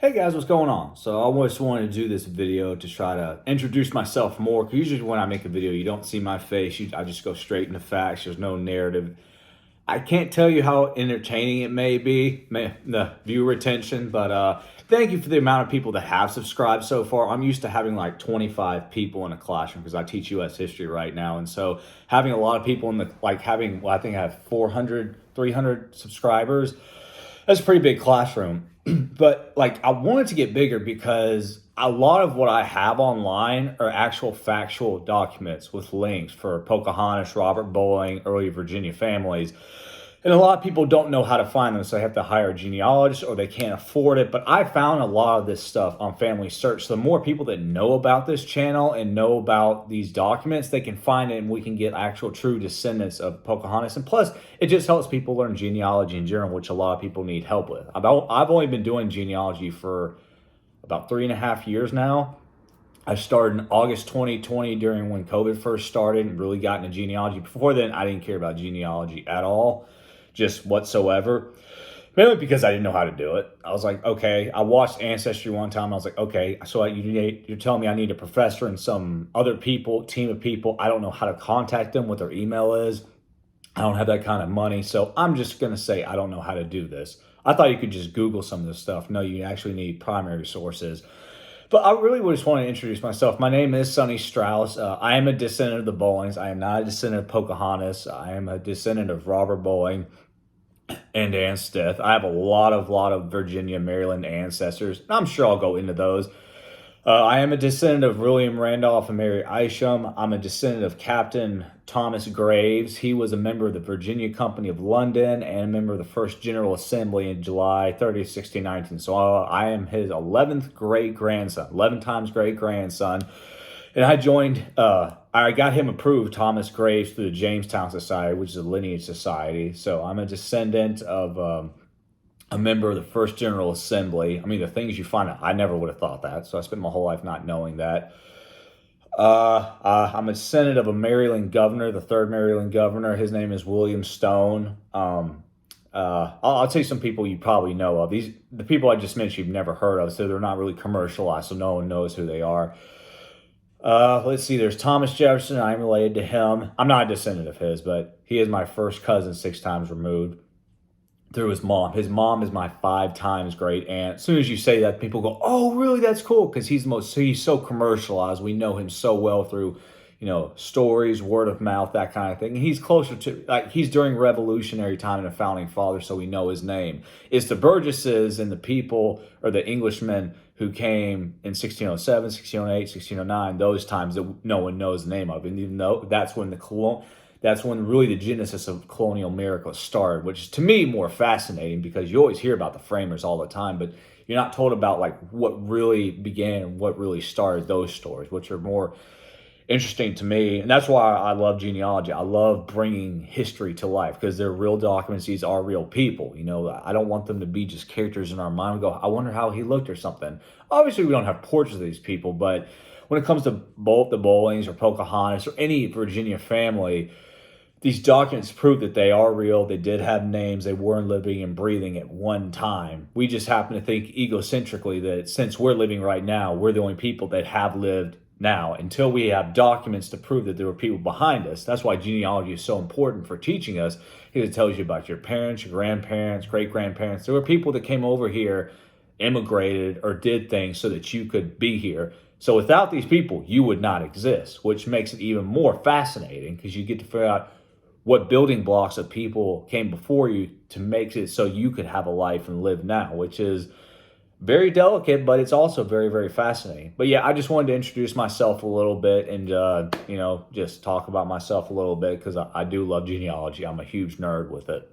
Hey guys, what's going on? So I just wanted to do this video to try to introduce myself more. 'Cause usually when I make a video, you don't see my face. I just go straight into facts. There's no narrative. I can't tell you how entertaining it may be, the viewer retention, but thank you for the amount of people that have subscribed so far. I'm used to having like 25 people in a classroom because I teach U.S. history right now. And so having a lot of people in the, like having, well, I think I have 400, 300 subscribers. That's a pretty big classroom. But like I wanted to get bigger because a lot of what I have online are actual factual documents with links for Pocahontas, Robert Bowling, early Virginia families. And a lot of people don't know how to find them, so they have to hire a genealogist or they can't afford it. But I found a lot of this stuff on Family Search. So the more people that know about this channel and know about these documents, they can find it and we can get actual true descendants of Pocahontas. And plus, it just helps people learn genealogy in general, which a lot of people need help with. I've only been doing genealogy for about 3.5 years now. I started in August 2020 during when COVID first started and really got into genealogy. Before then, I didn't care about genealogy at all, just whatsoever. Mainly because I didn't know how to do it. I was like, okay, I watched Ancestry one time. I was like, okay, so you're telling me I need a professor and some other team of people. I don't know how to contact them, what their email is. I don't have that kind of money. So I'm just going to say I don't know how to do this. I thought you could just Google some of this stuff. No, you actually need primary sources. But I really just want to introduce myself. My name is Sonny Strauss. I am a descendant of the Bowlings. I am not a descendant of Pocahontas. I am a descendant of Robert Bowling and Ann Stith. I have a lot of Virginia, Maryland ancestors. I'm sure I'll go into those. I am a descendant of William Randolph and Mary Isham. I'm a descendant of Captain Thomas Graves. He was a member of the Virginia Company of London and a member of the First General Assembly in July 30th, 1619. So I am his 11th great-grandson, 11 times great-grandson. And I got him approved, Thomas Graves, through the Jamestown Society, which is a lineage society. So I'm a descendant of a member of the First General Assembly. I mean, the things you find out, I never would have thought that. So I spent my whole life not knowing that. I'm a descendant of a Maryland governor, the third Maryland governor. His name is William Stone. I'll tell you some people you probably know of. The people I just mentioned you've never heard of, so they're not really commercialized, so no one knows who they are. Let's see, there's Thomas Jefferson. I'm related to him. I'm not a descendant of his, but he is my first cousin 6 times removed through his mom. His mom is my 5 times great aunt. As soon as you say that, people go, oh, really? That's cool. Because he's so commercialized. We know him so well through, stories, word of mouth, that kind of thing. And he's closer to, he's during Revolutionary time and a founding father, so we know his name. It's the Burgesses and the people, or the Englishmen who came in 1607, 1608, 1609, those times that no one knows the name of. And even though that's when really the genesis of colonial America started, which is to me more fascinating because you always hear about the framers all the time, but you're not told about like what really began and what really started those stories, which are more interesting to me. And that's why I love genealogy. I love bringing history to life because they're real documents. These are real people. I don't want them to be just characters in our mind. We go, I wonder how he looked or something. Obviously, we don't have portraits of these people, but when it comes to both the Bowlings or Pocahontas or any Virginia family, these documents prove that they are real. They did have names. They were living and breathing at one time. We just happen to think egocentrically that since we're living right now, we're the only people that have lived now until we have documents to prove that there were people behind us. That's why genealogy is so important for teaching us, because it tells you about your parents, your grandparents, great-grandparents. There were people that came over here, immigrated, or did things so that you could be here. So without these people, you would not exist, which makes it even more fascinating because you get to figure out what building blocks of people came before you to make it so you could have a life and live now, which is very delicate, but it's also very, very fascinating. But yeah, I just wanted to introduce myself a little bit and, just talk about myself a little bit because I do love genealogy. I'm a huge nerd with it.